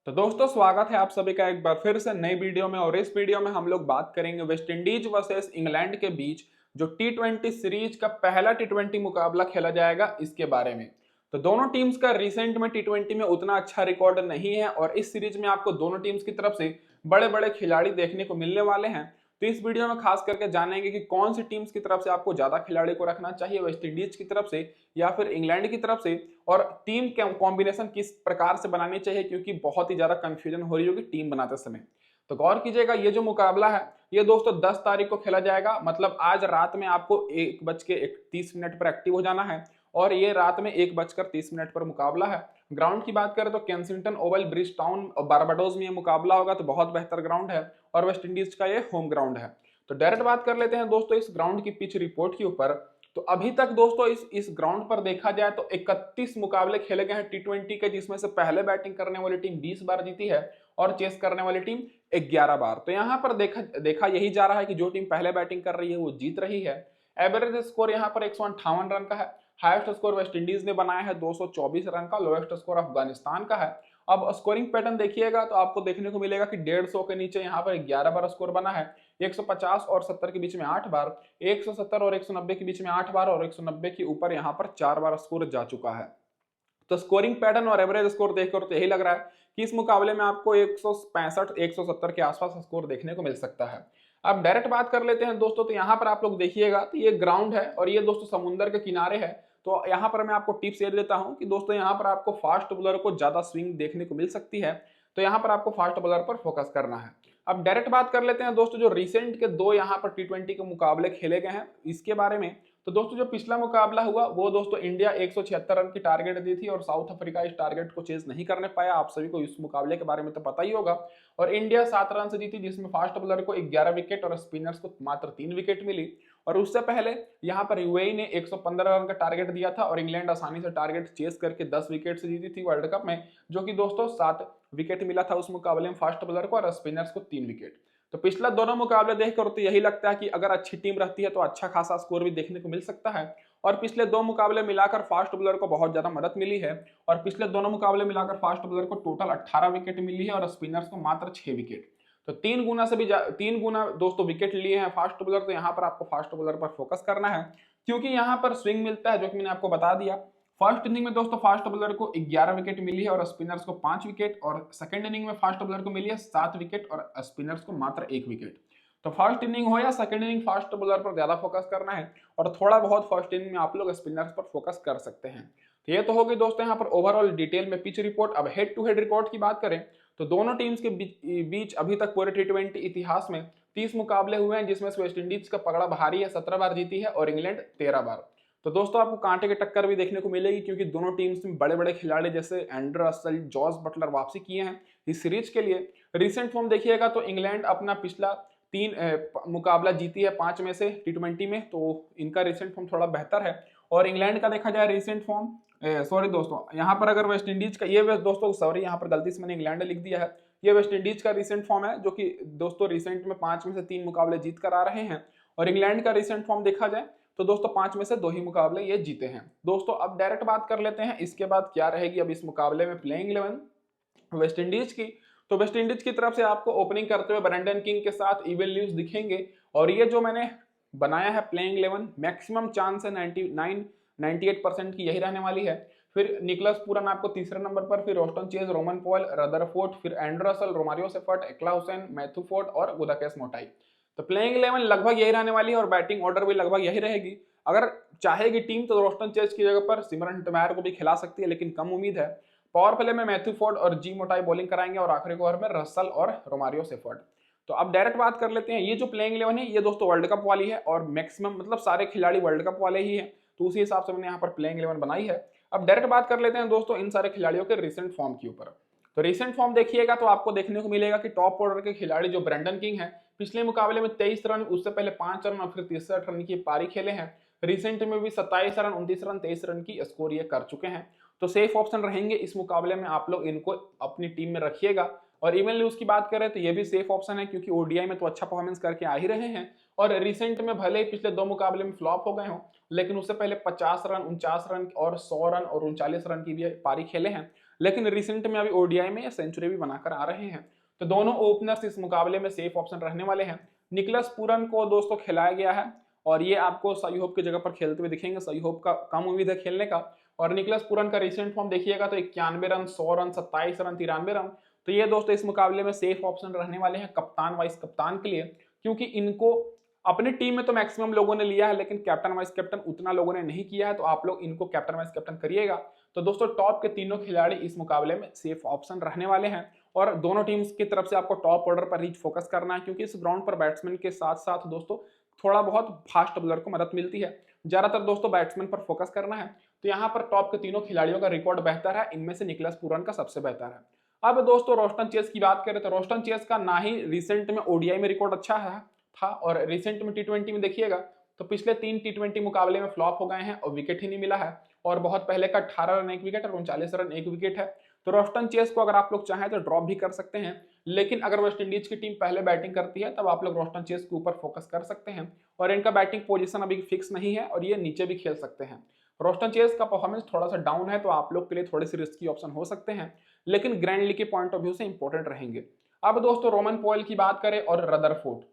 तो दोस्तों स्वागत है आप सभी का एक बार फिर से नई वीडियो में। और इस वीडियो में हम लोग बात करेंगे वेस्ट इंडीज वर्सेस इंग्लैंड के बीच जो टी20 सीरीज का पहला टी20 मुकाबला खेला जाएगा इसके बारे में। तो दोनों टीम्स का रिसेंट में टी20 में उतना अच्छा रिकॉर्ड नहीं है और इस सीरीज में आपको दोनों टीम्स की तरफ से बड़े बड़े खिलाड़ी देखने को मिलने वाले हैं। तो इस वीडियो में खास करके जानेंगे कि कौन सी टीम्स की तरफ से आपको ज्यादा खिलाड़ी को रखना चाहिए, वेस्ट इंडीज की तरफ से या फिर इंग्लैंड की तरफ से, और टीम कॉम्बिनेशन किस प्रकार से बनानी चाहिए, क्योंकि बहुत ही ज्यादा कंफ्यूजन हो रही होगी टीम बनाते समय। तो गौर कीजिएगा, ये जो मुकाबला है ये दोस्तों 10 तारीख को खेला जाएगा, मतलब आज रात में आपको 1:30 पर एक्टिव हो जाना है और ये रात में 1:30 पर मुकाबला है। ग्राउंड की बात करें तो Kensington Oval bridge town Barbados में ये मुकाबला होगा, तो बहुत बेहतर ग्राउंड है और वेस्ट इंडीज का ये होम ग्राउंड है। तो डायरेक्ट बात कर लेते हैं दोस्तों इस ग्राउंड की पिच रिपोर्ट के ऊपर। तो अभी तक दोस्तों इस ग्राउंड पर देखा जाए तो 31 मुकाबले खेले गए हैं टी20 के, जिसमें से पहले बैटिंग करने वाली टीम 20 बार जीती है और चेस करने वाली टीम 11 बार। तो यहाँ पर देखा यही जा रहा है कि जो टीम पहले बैटिंग कर रही है वो जीत रही है। एवरेज स्कोर यहाँ पर 158 रन का है। हाईएस्ट स्कोर वेस्ट इंडीज ने बनाया है 224 रन का। लोएस्ट स्कोर अफगानिस्तान का है। अब स्कोरिंग पैटर्न देखिएगा तो आपको देखने को मिलेगा कि 150 के नीचे यहाँ पर 11 बार स्कोर बना है, 150 और 70 के बीच में 8 बार, 170 और 190 के बीच में 8 बार और 190 के ऊपर यहाँ पर 4 बार स्कोर जा चुका है। तो स्कोरिंग पैटर्न और एवरेज स्कोर देखकर तो यही लग रहा है कि इस मुकाबले में आपको 165 170 के आसपास स्कोर देखने को मिल सकता है। अब डायरेक्ट बात कर लेते हैं दोस्तों, तो यहाँ पर आप लोग देखिएगा तो ये ग्राउंड है और ये दोस्तों समुद्र के किनारे है। तो यहाँ पर मैं आपको टिप्स ये देता हूँ कि दोस्तों यहाँ पर आपको फास्ट बॉलर को ज्यादा स्विंग देखने को मिल सकती है, तो यहाँ पर आपको फास्ट बॉलर पर फोकस करना है। अब डायरेक्ट बात कर लेते हैं दोस्तों जो रिसेंट के दो यहाँ पर टी20 के मुकाबले खेले गए हैं इसके बारे में। तो दोस्तों जो पिछला मुकाबला हुआ वो दोस्तों इंडिया 176 रन की टारगेट दी थी और साउथ अफ्रीका इस टारगेट को चेज नहीं करने पाया। आप सभी को इस मुकाबले के बारे में तो पता ही होगा। और इंडिया 7 रन से जीती, जिसमें फास्ट बॉलर को 11 विकेट और स्पिनर्स को मात्र 3 विकेट मिली। और उससे पहले यहाँ पर यूएई ने 115 रन का टारगेट दिया था और इंग्लैंड आसानी से टारगेट चेस करके 10 विकेट से जीती थी वर्ल्ड कप में, जो कि दोस्तों 7 विकेट मिला था उस मुकाबले में फास्ट बॉलर को और स्पिनर्स को 3 विकेट। तो पिछला दोनों मुकाबले देखकर तो यही लगता है कि अगर अच्छी टीम रहती है तो अच्छा खासा स्कोर भी देखने को मिल सकता है। और पिछले दो मुकाबले मिलाकर फास्ट बॉलर को बहुत ज्यादा मदद मिली है और पिछले दोनों मुकाबले मिलाकर फास्ट बॉलर को टोटल 18 विकेट मिली है और स्पिनर्स को मात्र 6 विकेट। तो 3 गुना दोस्तों विकेट लिए हैं फास्ट बॉलर। तो यहाँ पर आपको फास्ट बॉलर पर फोकस करना है, क्योंकि यहाँ पर स्विंग मिलता है, जो कि मैंने आपको बता दिया। फर्स्ट इनिंग में दोस्तों फास्ट बॉलर को 11 विकेट मिली है और स्पिनर्स को 5 विकेट, और सेकंड इनिंग में फास्ट बॉलर को मिली है 7 विकेट और स्पिनर्स को मात्र 1 विकेट। तो फर्स्ट इनिंग हो या सेकंड इनिंग फास्ट बॉलर पर ज्यादा फोकस करना है और थोड़ा बहुत फर्स्ट इनिंग में आप लोग स्पिनर्स पर फोकस कर सकते हैं। तो ये तो होगी दोस्तों यहाँ पर ओवरऑल डिटेल में पिच रिपोर्ट। अब हेड टू हेड रिकॉर्ड की बात करें तो दोनों टीम्स के बीच अभी तक पूरे टी20 इतिहास में 30 मुकाबले हुए हैं, जिसमें से वेस्ट इंडीज का पकड़ा भारी है, 17 बार जीती है और इंग्लैंड 13 बार। तो दोस्तों आपको कांटे की टक्कर भी देखने को मिलेगी, क्योंकि दोनों टीम्स में बड़े बड़े खिलाड़ी जैसे एंड्रे रसल, जॉस बटलर वापसी किए हैं इस सीरीज के लिए। रिसेंट फॉर्म देखिएगा तो इंग्लैंड अपना पिछला 3 मुकाबला जीती है 5 में से टी20 में, तो इनका रिसेंट फॉर्म थोड़ा बेहतर है। और इंग्लैंड का देखा जाए रिसेंट फॉर्म, सॉरी दोस्तों यहाँ पर अगर वेस्ट इंडीज का दोस्तों सॉरी यहाँ पर गलती से मैंने इंग्लैंड लिख दिया है, ये वेस्ट इंडीज का रिसेंट फॉर्म है, जो कि दोस्तों रिसेंट में 5 में से 3 मुकाबले जीत कर आ रहे हैं। और इंग्लैंड का रिसेंट फॉर्म देखा जाए तो दोस्तों 5 में से 2 ही मुकाबले ये जीते हैं। दोस्तों अब डायरेक्ट बात कर लेते हैं इसके बाद क्या रहेगी अब इस मुकाबले में प्लेइंग 11 वेस्ट इंडीज की। तो वेस्ट इंडीज की तरफ से आपको ओपनिंग करते हुए ब्रेंडन किंग के साथ इवन ल्यूस दिखेंगे, और ये जो मैंने बनाया है प्लेइंग 11 मैक्सिमम चांस है 98% की यही रहने वाली है। फिर निकोलस पूरन आपको तीसरे नंबर पर, फिर Roston Chase, Rovman Powell, Rutherford, फिर Andre Russell, Romario Shepherd, Akeal Hosein, Matthew Forde और गुदाकेस मोटाई। तो प्लेइंग 11 लगभग यही रहने वाली है और बैटिंग ऑर्डर भी लगभग यही रहेगी। अगर चाहेगी टीम तो रोस्टन चेज की जगह पर सिमरन हेटमायर को भी खिला सकती है, लेकिन कम उम्मीद है। पावर प्ले में मैथ्यू फोर्ड और जी मोटाई बॉलिंग कराएंगे और आखिरी ओवर में रसल और रोमारियो सेफर्ट। तो अब डायरेक्ट बात कर लेते हैं, ये जो प्लेइंग 11 है ये दोस्तों वर्ल्ड कप वाली है और मैक्सिमम मतलब सारे खिलाड़ी वर्ल्ड कप वाले ही हैं, तो उसी हिसाब से मैंने यहाँ पर प्लेइंग 11 बनाई है। अब डायरेक्ट बात कर लेते हैं दोस्तों इन सारे खिलाड़ियों के रिसेंट फॉर्म के ऊपर। तो रिसेंट फॉर्म देखिएगा तो आपको देखने को मिलेगा कि टॉप ऑर्डर के खिलाड़ी जो ब्रेंडन किंग है, पिछले मुकाबले में 23 रन, उससे पहले 5 रन और फिर 63 रन की पारी खेले हैं। रिसेंट में भी 27 रन, 29 रन, 23 रन की स्कोर ये कर चुके हैं। तो सेफ ऑप्शन रहेंगे इस मुकाबले में, आप लोग इनको अपनी टीम में रखिएगा। और इवन ल्यूज की बात करें तो ये भी सेफ ऑप्शन है, क्योंकि ओडीआई में तो अच्छा परफॉर्मेंस करके आ ही रहे हैं और रिसेंट में भले ही पिछले 2 मुकाबले में फ्लॉप हो गए हों, लेकिन उससे पहले 50 रन, 49 रन और 100 रन और 39 रन की भी पारी खेले हैं। लेकिन रिसेंट में अभी ओडीआई में सेंचुरी भी बनाकर आ रहे हैं। तो दोनों ओपनर्स इस मुकाबले में सेफ ऑप्शन रहने वाले हैं। निकलस पूरन को दोस्तों खिलाया गया है और ये आपको सई होप की जगह पर खेलते हुए दिखेंगे। सई होप का कम उम्मीद है खेलने का। और निकलस पूरन का रिसेंट फॉर्म देखिएगा तो 91 रन, 100 रन, 27 रन, 93 रन। तो ये दोस्तों इस मुकाबले में सेफ ऑप्शन रहने वाले हैं कप्तान वाइस कप्तान के लिए, क्योंकि इनको अपनी टीम में तो मैक्सिमम लोगों ने लिया है, लेकिन कैप्टन वाइस कैप्टन उतना लोगों ने नहीं किया है। तो आप लोग इनको कैप्टन वाइस कैप्टन करिएगा। तो दोस्तों टॉप के तीनों खिलाड़ी इस मुकाबले में सेफ ऑप्शन रहने वाले हैं और दोनों टीम्स की तरफ से आपको टॉप ऑर्डर पर ही फोकस करना है, क्योंकि इस ग्राउंड पर बैट्समैन के साथ साथ दोस्तों थोड़ा बहुत फास्ट बॉलर को मदद मिलती है। ज्यादातर दोस्तों बैट्समैन पर फोकस करना है। तो यहाँ पर टॉप के तीनों खिलाड़ियों का रिकॉर्ड बेहतर है, इनमें से निकलस पूरन का सबसे बेहतर है। अब दोस्तों रोस्टन चेस की बात करें तो रोस्टन चेस का ना ही रिसेंट में ओडीआई में रिकॉर्ड अच्छा है था और रिसेंट में टी20 में देखिएगा तो पिछले 3 टी20 मुकाबले में फ्लॉप हो गए हैं और विकेट ही नहीं मिला है। और बहुत पहले का 18 रन 1 विकेट और 39 रन 1 विकेट है। तो रोस्टन चेस को अगर आप लोग चाहें तो ड्रॉप भी कर सकते हैं, लेकिन अगर वेस्ट इंडीज की टीम पहले बैटिंग करती है तब आप लोग रोस्टन चेस के ऊपर फोकस कर सकते हैं। और इनका बैटिंग पोजीशन अभी फिक्स नहीं है और ये नीचे भी खेल सकते हैं। रोस्टन चेस का परफॉर्मेंस थोड़ा सा डाउन है तो आप लोग के लिए थोड़ी सी रिस्की ऑप्शन हो सकते हैं, लेकिन ग्रैंड लीग के पॉइंट ऑफ व्यू से इंपॉर्टेंट रहेंगे। अब दोस्तों रोमन पॉयल की बात करें और रदरफोर्ड,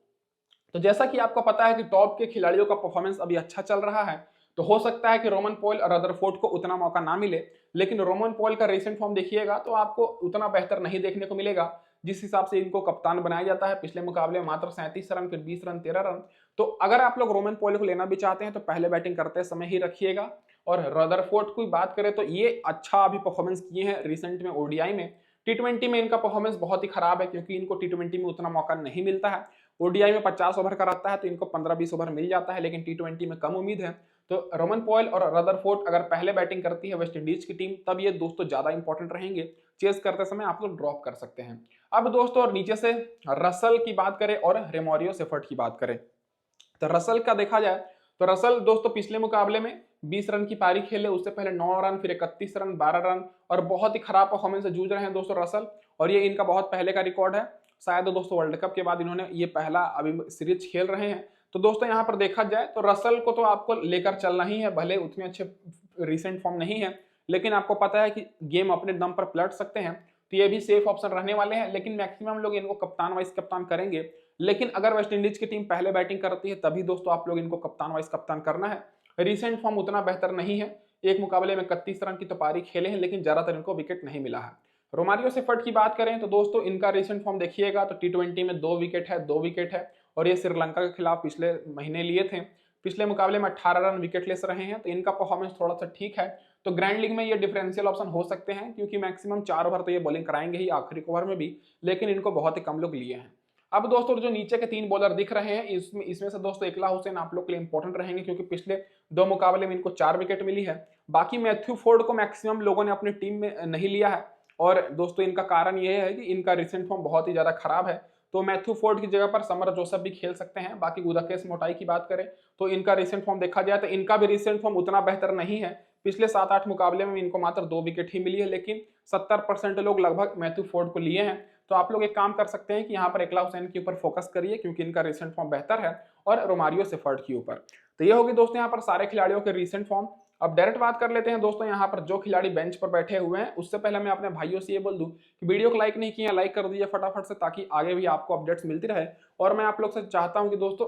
तो जैसा कि आपको पता है कि टॉप के खिलाड़ियों का परफॉर्मेंस अभी अच्छा चल रहा है, तो हो सकता है कि रोमन पॉयल और रदरफोर्ड को उतना मौका ना मिले, लेकिन रोमन पॉयल का रिसेंट फॉर्म देखिएगा तो आपको उतना बेहतर नहीं देखने को मिलेगा जिस हिसाब से इनको कप्तान बनाया जाता है। पिछले मुकाबले में मात्र 37 रन, फिर 20 रन, 13 रन। तो अगर आप लोग रोमन पॉयल को लेना भी चाहते हैं तो पहले बैटिंग करते समय ही रखिएगा। और रदरफोर्ड की बात करें तो ये अच्छा अभी परफॉर्मेंस किए हैं रिसेंट में ओडीआई में। टी20 में इनका परफॉर्मेंस बहुत ही खराब है, क्योंकि इनको टी20 में उतना मौका नहीं मिलता है। ओडीआई में 50 ओवर का रहता है तो इनको 15-20 ओवर मिल जाता है, लेकिन टी20 में कम उम्मीद है। तो रोमन पॉयल और रदरफोर्ड अगर पहले बैटिंग करती है वेस्ट इंडीज की टीम तब ये दोस्तों ज्यादा इंपॉर्टेंट रहेंगे। चेस करते समय आप लोग ड्रॉप कर सकते हैं। अब दोस्तों और नीचे से रसल की बात करें और रेमोरियो सेफर्ट की बात करें तो रसल का देखा जाए तो रसल दोस्तों पिछले मुकाबले में 20 रन की पारी खेले, उससे पहले 9 रन, फिर 31 रन, 12 रन और बहुत ही खराब परफॉर्मेंस से जूझ रहे हैं दोस्तों रसल। और ये इनका बहुत पहले का रिकॉर्ड है, शायद दोस्तों वर्ल्ड कप के बाद इन्होंने ये पहला अभी सीरीज खेल रहे हैं। तो दोस्तों यहाँ पर देखा जाए तो रसल को तो आपको लेकर चलना ही है, भले उतने अच्छे रिसेंट फॉर्म नहीं है, लेकिन आपको पता है कि गेम अपने दम पर पलट सकते हैं। तो ये भी सेफ ऑप्शन रहने वाले हैं, लेकिन मैक्सिमम लोग इनको कप्तान वाइस कप्तान करेंगे। लेकिन अगर वेस्ट इंडीज की टीम पहले बैटिंग करती है तभी दोस्तों आप लोग इनको कप्तान वाइस कप्तान करना है। रिसेंट फॉर्म उतना बेहतर नहीं है, एक मुकाबले में 31 रन की तो पारी खेले हैं, लेकिन ज्यादातर इनको विकेट नहीं मिला है। रोमारियो सेफर्ट की बात करें तो दोस्तों इनका रिसेंट फॉर्म देखिएगा तो टी20 में 2 विकेट है, 2 विकेट है और ये श्रीलंका के खिलाफ पिछले महीने लिए थे। पिछले मुकाबले में 18 रन विकेट लेस रहे हैं, तो इनका परफॉर्मेंस थोड़ा सा ठीक है। तो ग्रैंड लीग में ये डिफरेंशियल ऑप्शन हो सकते हैं, क्योंकि मैक्सिमम 4 ओवर तो ये बॉलिंग कराएंगे ही आखिरी ओवर में भी, लेकिन इनको बहुत ही कम लोग लिए हैं। अब दोस्तों जो नीचे के 3 बॉलर दिख रहे हैं इसमें से दोस्तों इकला हुसैन आप लोग के लिए इंपॉर्टेंट रहेंगे, क्योंकि पिछले 2 मुकाबले में इनको 4 विकेट मिली है। बाकी मैथ्यू फोर्ड को मैक्सिमम लोगों ने अपनी टीम में नहीं लिया है और दोस्तों इनका कारण यह है कि इनका रिसेंट फॉर्म बहुत ही ज्यादा खराब है। तो मैथ्यू फोर्ड की जगह पर समर जोसेफ भी खेल सकते हैं। बाकी गुदाकेश मोटाई की बात करें तो इनका रिसेंट फॉर्म देखा जाए तो इनका भी रिसेंट फॉर्म उतना बेहतर नहीं है। पिछले 7-8 मुकाबले में इनको मात्र 2 विकेट ही मिली है, लेकिन 70% लोग लगभग मैथ्यू फोर्ड को लिए हैं। तो आप लोग एक काम कर सकते हैं कि यहाँ पर इकला हुसैन के ऊपर फोकस करिए, क्योंकि इनका रिसेंट फॉर्म बेहतर है, और रोमारियो सेफर्ट के ऊपर। तो ये होगी दोस्तों यहाँ पर सारे खिलाड़ियों के रिसेंट फॉर्म। अब डायरेक्ट बात कर लेते हैं दोस्तों यहाँ पर जो खिलाड़ी बेंच पर बैठे हुए हैं। उससे पहले मैं अपने भाइयों से ये बोल दूं कि वीडियो को लाइक नहीं किया, लाइक कर दीजिए फटाफट से, ताकि आगे भी आपको अपडेट्स मिलती रहे। और मैं आप लोग से चाहता हूँ कि दोस्तों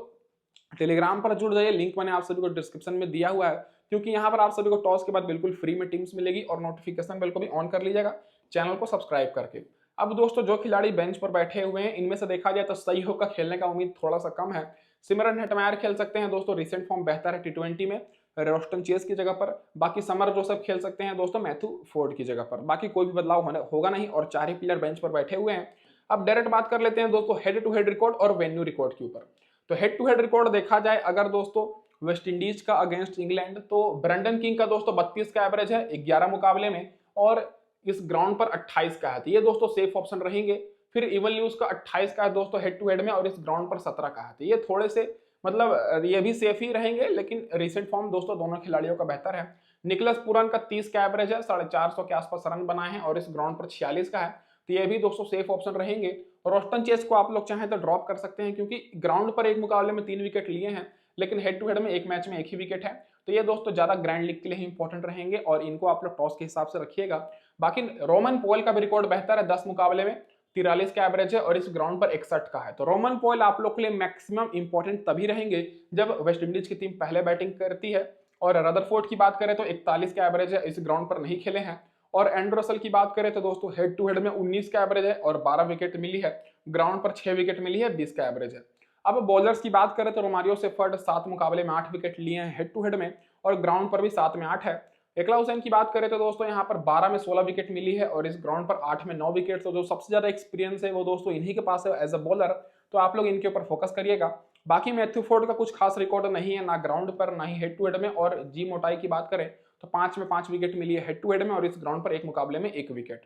टेलीग्राम पर जुड़ जाइए, लिंक मैंने आप सभी को डिस्क्रिप्शन में दिया हुआ है, क्योंकि यहाँ पर आप सभी को टॉस के बाद बिल्कुल फ्री में टीम्स मिलेगी और नोटिफिकेशन बेल को भी ऑन कर लीजिएगा चैनल को सब्सक्राइब करके। अब दोस्तों जो खिलाड़ी बेंच पर बैठे हुए हैं इनमें से देखा जाए तो सही होगा खेलने का उम्मीद थोड़ा सा कम है। सिमरन हेटमायर खेल सकते हैं दोस्तों, रिसेंट फॉर्म बेहतर है टी20 में रोस्टन चेस की जगह पर। बाकी समर जोसेफ खेल सकते हैं दोस्तों मैथ्यू फोर्ड की जगह पर। बाकी कोई भी बदलाव होगा नहीं और 4 ही प्लेयर बेंच पर बैठे हुए हैं। अब डायरेक्ट बात कर लेते हैं दोस्तों हेड टू हेड रिकॉर्ड और वेन्यू रिकॉर्ड के ऊपर। तो हेड टू हेड रिकॉर्ड देखा जाए अगर दोस्तों वेस्ट इंडीज का अगेंस्ट इंग्लैंड, तो ब्रेंडन किंग का दोस्तों 32 का एवरेज है 11 मुकाबले में और इस ग्राउंड पर 28 का है, तो ये दोस्तों सेफ ऑप्शन रहेंगे। फिर इवन न्यूज का 28 का है दोस्तों हेड टू हेड में और इस ग्राउंड पर 17 का है, तो ये थोड़े से मतलब ये भी सेफ ही रहेंगे, लेकिन रिसेंट फॉर्म दोस्तों दोनों खिलाड़ियों का बेहतर है। निकलस पूरन का 30 का एवरेज है, 450 के आसपास रन बनाए हैं और इस ग्राउंड पर 46 का है, तो ये भी दोस्तों सेफ ऑप्शन रहेंगे। रोस्टन चेस को आप लोग चाहें तो ड्रॉप कर सकते हैं, क्योंकि ग्राउंड पर एक मुकाबले में 3 विकेट लिए हैं, लेकिन हेड टू हेड में एक मैच में एक ही विकेट है। तो ये दोस्तों ज्यादा ग्रैंड लीग के लिए ही इंपॉर्टेंट रहेंगे और इनको आप लोग टॉस के हिसाब से रखिएगा। बाकी रोमन पॉल का भी रिकॉर्ड बेहतर है, 10 मुकाबले में 43 का एवरेज है और इस ग्राउंड पर 61 का है। तो रोमन पॉल आप लोग के लिए मैक्सिमम इंपॉर्टेंट तभी रहेंगे जब वेस्ट इंडीज की टीम पहले बैटिंग करती है। और रदरफोर्ड की बात करें तो 41 का एवरेज है, इस ग्राउंड पर नहीं खेले हैं। और एंड्रू रसल की बात करें तो दोस्तों हेड टू हेड में 19 का एवरेज है और 12 विकेट मिली है, ग्राउंड पर 6 विकेट मिली है, 20 का एवरेज है। अब बॉलर्स की बात करें तो रोमारियो सेफर्ड 7 मुकाबले में 8 विकेट लिए हैं हेड टू हेड में और ग्राउंड पर भी 7 में 8 है। इकरा हुसैन की बात करें तो दोस्तों यहाँ पर 12 में 16 विकेट मिली है और इस ग्राउंड पर 8 में 9 विकेट। तो जो सबसे ज्यादा एक्सपीरियंस है वो दोस्तों इन्हीं के पास है एज अ बॉलर, तो आप लोग इनके ऊपर फोकस करिएगा। बाकी मैथ्यू फोर्ड का कुछ खास रिकॉर्ड नहीं है, ना ग्राउंड पर ना ही हेड टू हेड में। और जी मोटाई की बात करें तो 5 में 5 विकेट मिली है हेड टू हेड में और इस ग्राउंड पर एक मुकाबले में 1 विकेट।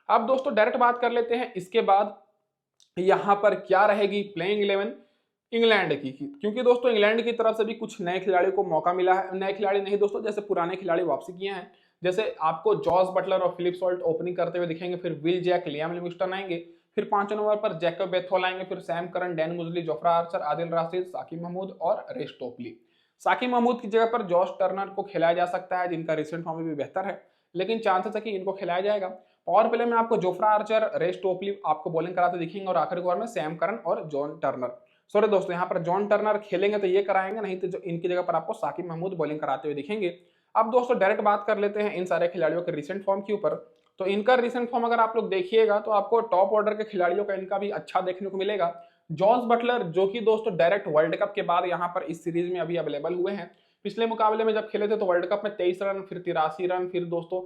अब दोस्तों डायरेक्ट बात कर लेते हैं इसके बाद यहाँ पर क्या रहेगी प्लेइंग 11 इंग्लैंड की, क्योंकि दोस्तों इंग्लैंड की तरफ से भी कुछ नए खिलाड़ियों को मौका मिला है। नए खिलाड़ी नहीं दोस्तों, जैसे पुराने खिलाड़ी वापसी किए हैं। जैसे आपको जॉस बटलर और फिलिप सॉल्ट ओपनिंग करते हुए दिखेंगे, फिर विल जैक, लियाम लिविंगस्टन आएंगे, फिर 5 नंबर पर जैकब बेथोल आएंगे, फिर Sam Curran, Dan Mousley, Jofra Archer, Adil Rashid, Saqib Mahmood और रेस टोपली। साकिब महमूद की जगह पर जॉश टर्नर को खिलाया जा सकता है, जिनका रिसेंट फॉर्म भी बेहतर है, लेकिन चांसेस है कि इनको खिलाया जाएगा। पावर प्ले में आपको जोफ्रा आर्चर, रेस टोपली आपको बॉलिंग कराते दिखेंगे और आखिरी ओवर में सैम करन और जॉन टर्नर, सॉरी दोस्तों यहाँ पर जॉन टर्नर खेलेंगे तो ये कराएंगे, नहीं तो जो इनकी जगह पर आपको साकिब महमूद बॉलिंग कराते हुए दिखेंगे। अब दोस्तों डायरेक्ट बात कर लेते हैं इन सारे खिलाड़ियों के रिसेंट फॉर्म के ऊपर। तो इनका रिसेंट फॉर्म अगर आप लोग देखिएगा तो आपको टॉप ऑर्डर के खिलाड़ियों का इनका भी अच्छा देखने को मिलेगा। जॉस बटलर जो कि दोस्तों डायरेक्ट वर्ल्ड कप के बाद यहाँ पर इस सीरीज में अभी अवेलेबल हुए हैं। पिछले मुकाबले में जब खेले थे तो वर्ल्ड कप में 23 रन, फिर 83 रन, फिर दोस्तों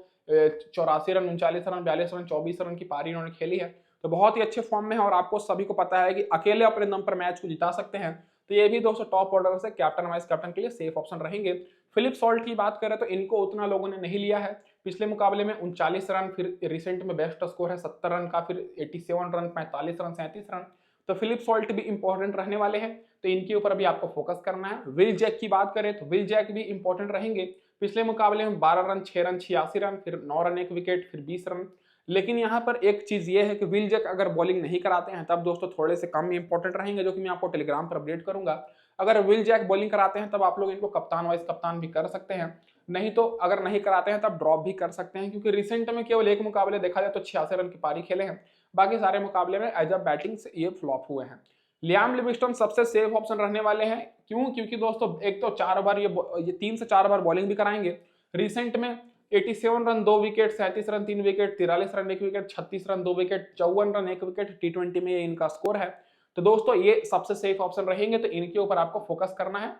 84 रन, 39 रन, 42 रन, 24 रन की पारी इन्होंने खेली है। तो बहुत ही अच्छे फॉर्म में है और आपको सभी को पता है कि अकेले अपने दम पर मैच को जिता सकते हैं। तो ये भी दोस्तों टॉप ऑर्डर से कैप्टन वाइस कैप्टन के लिए सेफ ऑप्शन रहेंगे। फिलिप सॉल्ट की बात करें तो इनको उतना लोगों ने नहीं लिया है। पिछले मुकाबले में 39 रन, फिर रिसेंट में बेस्ट स्कोर है 70 रन का, फिर 87 रन, 45 रन, 37 रन। तो फिलिप सॉल्ट भी इंपॉर्टेंट रहने वाले हैं, तो इनके ऊपर भी आपको फोकस करना है। विल जैक की बात करें तो विल जैक भी इंपॉर्टेंट रहेंगे। पिछले मुकाबले में 12 रन, 6 रन, 86 रन, फिर 9 रन 1 विकेट, फिर 20 रन। लेकिन यहाँ पर एक चीज ये है कि विल जैक अगर बॉलिंग नहीं कराते हैं तब दोस्तों थोड़े से कम इंपॉर्टेंट रहेंगे, जो कि मैं आपको टेलीग्राम पर अपडेट करूंगा। अगर विल जैक बॉलिंग कराते हैं तब आप लोग इनको कप्तान वाइस कप्तान भी कर सकते हैं, नहीं तो अगर नहीं कराते हैं तब ड्रॉप भी कर सकते हैं, क्योंकि रिसेंट में केवल एक मुकाबले देखा जाए तो 86 रन की पारी खेले हैं, बाकी सारे मुकाबले में एज अ बैटिंग से ये फ्लॉप हुए हैं। लियाम लिविंगस्टन सबसे सेफ ऑप्शन रहने वाले हैं, क्यों? क्योंकि दोस्तों एक तो 4 बार ये 3 से 4 बार बॉलिंग भी कराएंगे। रिसेंट में 87 run 2 wicket, 37 run 3 wicket, 43 run 1 wicket, 36 run 2 wicket, 54 run 1 wicket T20 में ये इनका स्कोर है। तो दोस्तों ये सबसे सेफ ऑप्शन रहेंगे, तो इनके ऊपर आपको फोकस करना है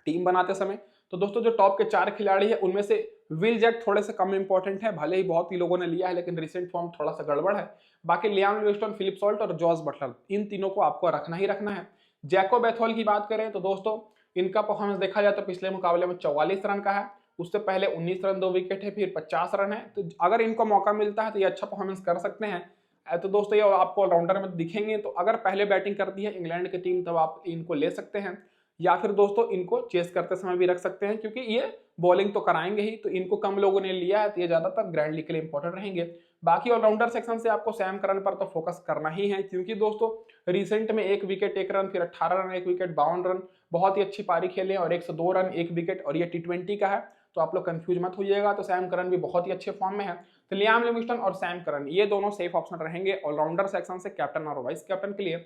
टीम बनाते समय। तो दोस्तों जो टॉप के 4 खिलाड़ी है उनमें से विल जैक थोड़े से कम इंपॉर्टेंट है, भले ही बहुत ही लोगों ने लिया है लेकिन रिसेंट फॉर्म थोड़ा सा गड़बड़ है। बाकी लियाम लिविंगस्टन, फिलिप सॉल्ट और जॉस बटलर, इन तीनों को आपको रखना ही रखना है। जैको बेथोल की बात करें तो दोस्तों इनका परफॉर्मेंस देखा जाए तो पिछले मुकाबले में 44 रन का है, उससे पहले 19 रन 2 विकेट है, फिर 50 रन है। तो अगर इनको मौका मिलता है तो ये अच्छा परफॉर्मेंस कर सकते हैं। तो दोस्तों ये आपको ऑलराउंडर में दिखेंगे, तो अगर पहले बैटिंग करती है इंग्लैंड की टीम तब आप इनको ले सकते हैं, या फिर दोस्तों इनको चेस करते समय भी रख सकते हैं, क्योंकि ये बॉलिंग तो कराएंगे ही। तो इनको कम लोगों ने लिया है तो ये ज्यादातर ग्रैंड लीग के लिए इंपॉर्टेंट रहेंगे। बाकी ऑलराउंडर सेक्शन से आपको सैम करन पर तो फोकस करना ही है, क्योंकि दोस्तों रिसेंट में 1 विकेट 1 रन, फिर 18 रन 1 विकेट, 52 रन, बहुत ही अच्छी पारी खेले और 102 रन 1 विकेट, और ये T20 का है, तो आप लोग कंफ्यूज मत होइएगा। तो सैम करन भी बहुत ही अच्छे फॉर्म में है। तो लियाम लिविंगस्टन और सैम करन ये दोनों सेफ ऑप्शन रहेंगे ऑलराउंडर सेक्शन से कैप्टन और वाइस कैप्टन के लिए।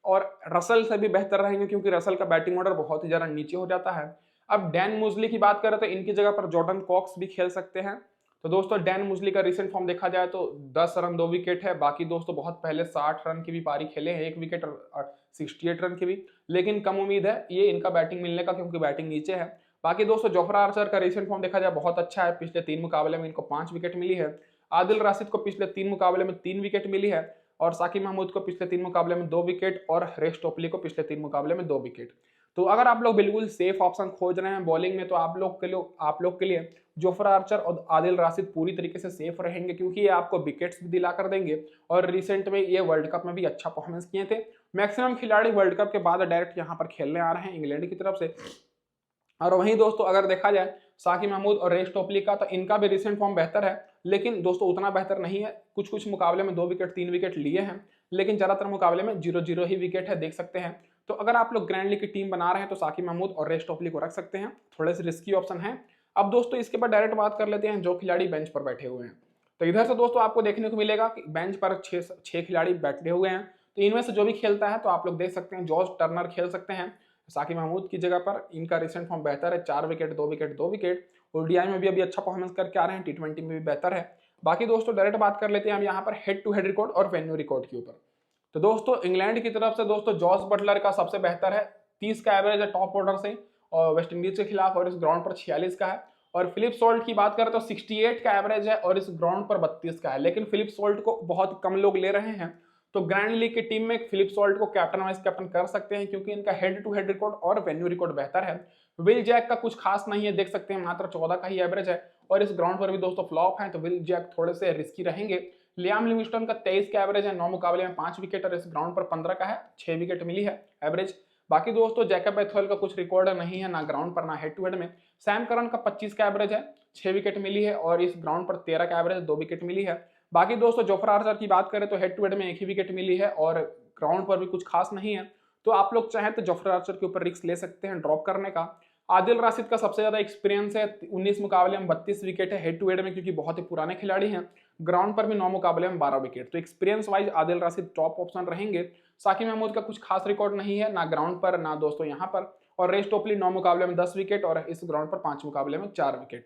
और रसल से भी बेहतर रहेंगे, क्योंकि रसल का बैटिंग ऑर्डर बहुत ही ज्यादा नीचे हो जाता है। अब डैन मुजली की बात करें तो इनकी जगह पर जॉर्डन कॉक्स भी खेल सकते हैं। तो दोस्तों डैन मुजली का रिसेंट फॉर्म देखा जाए तो 10 रन 2 विकेट है, बाकी दोस्तों बहुत पहले 60 रन की भी पारी खेले हैं, 1 विकेट और 68 रन की भी, लेकिन कम उम्मीद है ये इनका बैटिंग मिलने का, क्योंकि बैटिंग नीचे है। बाकी दोस्तों जोफ्रा आर्चर का रिसेंट फॉर्म देखा जाए बहुत अच्छा है, पिछले 3 मुकाबले में इनको 5 विकेट मिली है। आदिल राशिद को पिछले 3 मुकाबले में 3 विकेट मिली है, और साकिब महमूद को पिछले 3 मुकाबले में 2 विकेट, और रेस टोपली को पिछले 3 मुकाबले में 2 विकेट। तो अगर आप लोग बिल्कुल सेफ ऑप्शन खोज रहे हैं बॉलिंग में, तो आप लोग के लिए जोफ्रा आर्चर और आदिल राशिद पूरी तरीके से सेफ रहेंगे, क्योंकि ये आपको विकेट्स भी दिला कर देंगे, और रिसेंट में ये वर्ल्ड कप में भी अच्छा परफॉर्मेंस किए थे। मैक्सिमम खिलाड़ी वर्ल्ड कप के बाद डायरेक्ट यहाँ पर खेलने आ रहे हैं इंग्लैंड की तरफ से। और वहीं दोस्तों अगर देखा जाए साकिब महमूद और रेस टोपली का, तो इनका भी रिसेंट फॉर्म बेहतर है, लेकिन दोस्तों उतना बेहतर नहीं है। कुछ मुकाबले में 2 विकेट 3 विकेट लिए हैं, लेकिन ज्यादातर मुकाबले में 0-0 ही विकेट है, देख सकते हैं। तो अगर आप लोग ग्रैंड लीग की टीम बना रहे हैं तो साकिब महमूद और रेस टॉपली को रख सकते हैं, थोड़े से रिस्की ऑप्शन है। अब दोस्तों इसके बाद डायरेक्ट बात कर लेते हैं जो खिलाड़ी बेंच पर बैठे हुए हैं। तो इधर से दोस्तों आपको देखने को मिलेगा कि बेंच पर छह खिलाड़ी बैठे हुए हैं। तो इनमें से जो भी खेलता है तो आप लोग देख सकते हैं जॉर्ज टर्नर खेल सकते हैं साकिब महमूद की जगह पर। इनका रिसेंट फॉर्म बेहतर है, 4 विकेट 2 विकेट 2 विकेट। ओडीआई में भी अभी अच्छा परफॉर्मेंस करके आ रहे हैं, टी20 में भी बेहतर है। बाकी दोस्तों डायरेक्ट बात कर लेते हैं हम यहाँ पर हेड टू हेड रिकॉर्ड और वेन्यू रिकॉर्ड के ऊपर। तो दोस्तों इंग्लैंड की तरफ से दोस्तों जॉस बटलर का सबसे बेहतर है, 30 का एवरेज है टॉप ऑर्डर से और वेस्ट इंडीज के खिलाफ, और इस ग्राउंड पर 46 का है। और फिलिप सॉल्ट की बात करें तो 68 का एवरेज है और इस ग्राउंड पर 32 का है। लेकिन फिलिप सॉल्ट को बहुत कम लोग ले रहे हैं, तो ग्रैंड लीग की टीम में फिलिप सॉल्ट को कैप्टन वाइस कैप्टन कर सकते हैं क्योंकि इनका हेड टू हेड रिकॉर्ड और वेन्यू रिकॉर्ड बेहतर है। विल जैक का कुछ खास नहीं है, देख सकते हैं मात्र 14 का ही एवरेज है और इस ग्राउंड पर भी दोस्तों फ्लॉप है, तो विल जैक थोड़े से रिस्की रहेंगे। लियाम लिविंगस्टन का 23 का एवरेज है, 9 मुकाबले में 5 विकेट और इस ग्राउंड पर 15 का है, 6 विकेट मिली है एवरेज। बाकी दोस्तों जैकब बैथवेल का कुछ रिकॉर्ड नहीं है, ना ग्राउंड पर ना हेड टू हेड में। सैम करन का 25 का एवरेज है, 6 विकेट मिली है और इस ग्राउंड पर 13 का एवरेज, 2 विकेट मिली है। बाकी दोस्तों जोफ्रा आर्चर की बात करें तो हेड टू हेड में 1 ही विकेट मिली है और ग्राउंड पर भी कुछ खास नहीं है, तो आप लोग चाहें तो जोफ्रा आर्चर के ऊपर रिस्क ले सकते हैं ड्रॉप करने का। आदिल राशिद का सबसे ज्यादा एक्सपीरियंस है, 19 मुकाबले में 32 विकेट है हेड टू हेड में, क्योंकि बहुत ही पुराने खिलाड़ी हैं। ग्राउंड पर भी 9 मुकाबले में 12 विकेट, तो experience wise Adil Rashid top option रहेंगे। साकिब महमूद का कुछ खास रिकॉर्ड नहीं है, ना ग्राउंड पर ना दोस्तों यहाँ पर। और रेस टोपली 9 मुकाबले में 10 विकेट और इस ग्राउंड पर 5 मुकाबले में 4 विकेट।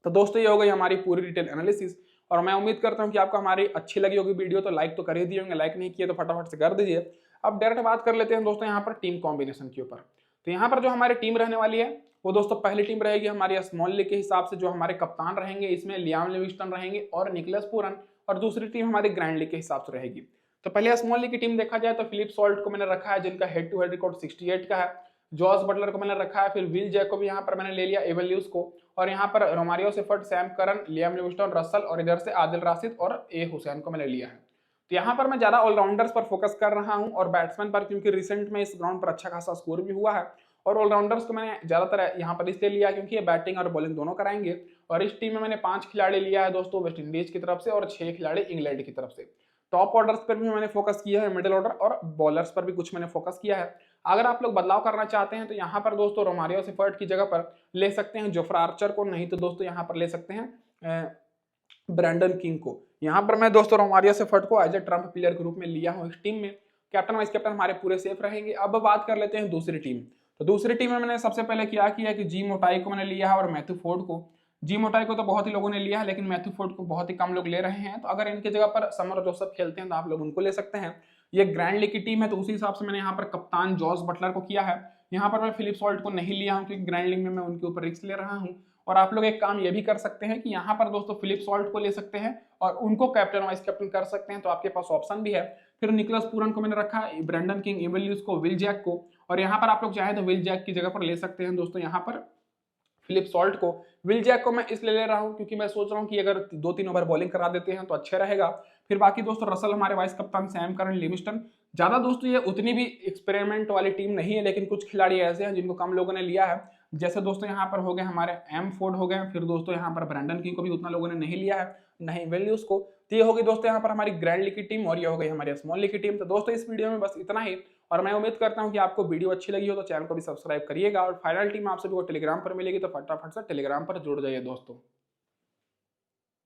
तो दोस्तों ये हो गई हमारी पूरी डिटेल एनालिसिस, और मैं उम्मीद करता हूँ कि आपको हमारी अच्छी लगी होगी वीडियो। तो लाइक तो कर ही दिए होंगे, लाइक नहीं किए तो फटाफट से कर दीजिए। अब डायरेक्ट बात कर लेते हैं दोस्तों यहाँ पर टीम कॉम्बिनेशन के ऊपर। तो यहाँ पर जो हमारी टीम रहने वाली है वो दोस्तों पहली टीम रहेगी हमारी स्मॉल लीग के हिसाब से, जो हमारे कप्तान रहेंगे इसमें लियाम लिविंगस्टन रहेंगे और निकोलस पूरन, और दूसरी टीम हमारी ग्रैंड लीग के हिसाब से रहेगी। तो पहले स्मॉल लीग की टीम देखा जाए तो फिलिप सॉल्ट को मैंने रखा है जिनका हेड टू हेड रिकॉर्ड 68 का है। जॉस बटलर को मैंने रखा है, फिर विल जैक को भी यहाँ पर मैंने ले लिया, एवन ल्यूस को, और यहाँ पर Romario Seifert, Sam Curran, Liam Livingstone, Russell और इधर से आदिल राशिद और ए हुसैन को मैंने लिया है। तो यहाँ पर मैं ज्यादा ऑलराउंडर्स पर फोकस कर रहा हूँ और बैट्समैन पर, क्योंकि रिसेंट में इस ग्राउंड पर अच्छा खासा स्कोर भी हुआ है। और ऑलराउंडर्स को मैंने ज्यादातर यहाँ पर इसलिए लिया क्योंकि ये बैटिंग और बॉलिंग दोनों कराएंगे। और इस टीम में मैंने 5 खिलाड़ी लिया है दोस्तों वेस्ट इंडीज की तरफ से और 6 खिलाड़ी इंग्लैंड की तरफ से। टॉप ऑर्डर्स पर भी मैंने फोकस किया है, मिडिल ऑर्डर और बॉलर्स पर भी कुछ मैंने फोकस किया है। अगर आप लोग बदलाव करना चाहते हैं तो यहाँ पर दोस्तों रोमारियो सेफर्ट की जगह पर ले सकते हैं जोफ्रा आर्चर को, नहीं तो दोस्तों यहाँ पर ले सकते हैं ब्रैंडन किंग को। यहाँ पर मैं दोस्तों रोमारियो सेफर्ट को एज ए ट्रम्प प्लेयर के रूप में लिया हूँ इस टीम में। कैप्टन वाइस कैप्टन हमारे पूरे सेफ रहेंगे। अब बात कर लेते हैं दूसरी टीम। तो दूसरी टीम में मैंने सबसे पहले क्या किया कि जी मोटाई को मैंने लिया है और मैथ्यू फोर्ड को। जी मोटाई को तो बहुत ही लोगों ने लिया है, लेकिन मैथ्यू फोर्ड को बहुत ही कम लोग ले रहे हैं, तो अगर इनकी जगह पर समर जोसेफ खेलते हैं तो आप लोग उनको ले सकते हैं। ये ग्रैंड लीग की टीम है तो उसी हिसाब से मैंने यहाँ पर कप्तान जॉस बटलर को किया है। यहाँ पर मैं फिलिप सॉल्ट को नहीं लिया हूँ क्योंकि ग्रैंड लीग में मैं उनके ऊपर रिस्क ले रहा हूँ। और आप लोग एक काम ये भी कर सकते हैं कि यहाँ पर दोस्तों फिलिप सॉल्ट को ले सकते हैं और उनको कैप्टन वाइस कैप्टन कर सकते हैं, तो आपके पास ऑप्शन भी है। फिर निकोलस पूरन को मैंने रखा, ब्रैंडन किंग, एवन ल्यूस को, विल जैक को, और यहाँ पर आप लोग चाहे तो विल जैक की जगह पर ले सकते हैं दोस्तों यहाँ पर फिलिप सॉल्ट को। विल जैक को मैं इसलिए ले रहा हूँ क्योंकि मैं सोच रहा हूँ कि अगर 2-3 ओवर बॉलिंग करा देते हैं तो अच्छा रहेगा। फिर बाकी दोस्तों रसल हमारे वाइस कप्तान, सैम करन, लिविंगस्टन। ज्यादा दोस्तों ये उतनी भी एक्सपेरिमेंट वाली टीम नहीं है, लेकिन कुछ खिलाड़ी ऐसे हैं जिनको कम लोगों ने लिया है। जैसे दोस्तों यहाँ पर हो गए हमारे एम फोर्ड हो गए, फिर दोस्तों यहाँ पर ब्रैंडन किंग को भी उतना लोगों ने नहीं लिया है, नहीं वेल्यूज को। तो ये होगी दोस्तों यहाँ पर हमारी ग्रैंड लीग की टीम और ये हो गई हमारी स्मॉल लीग की टीम। तो दोस्तों इस वीडियो में बस इतना ही, और मैं उम्मीद करता हूँ कि आपको वीडियो अच्छी लगी हो तो चैनल को भी सब्सक्राइब करिएगा। और फाइनल टीम आप सभी को टेलीग्राम पर मिलेगी, तो फटाफट से टेलीग्राम पर जुड़ जाइए दोस्तों।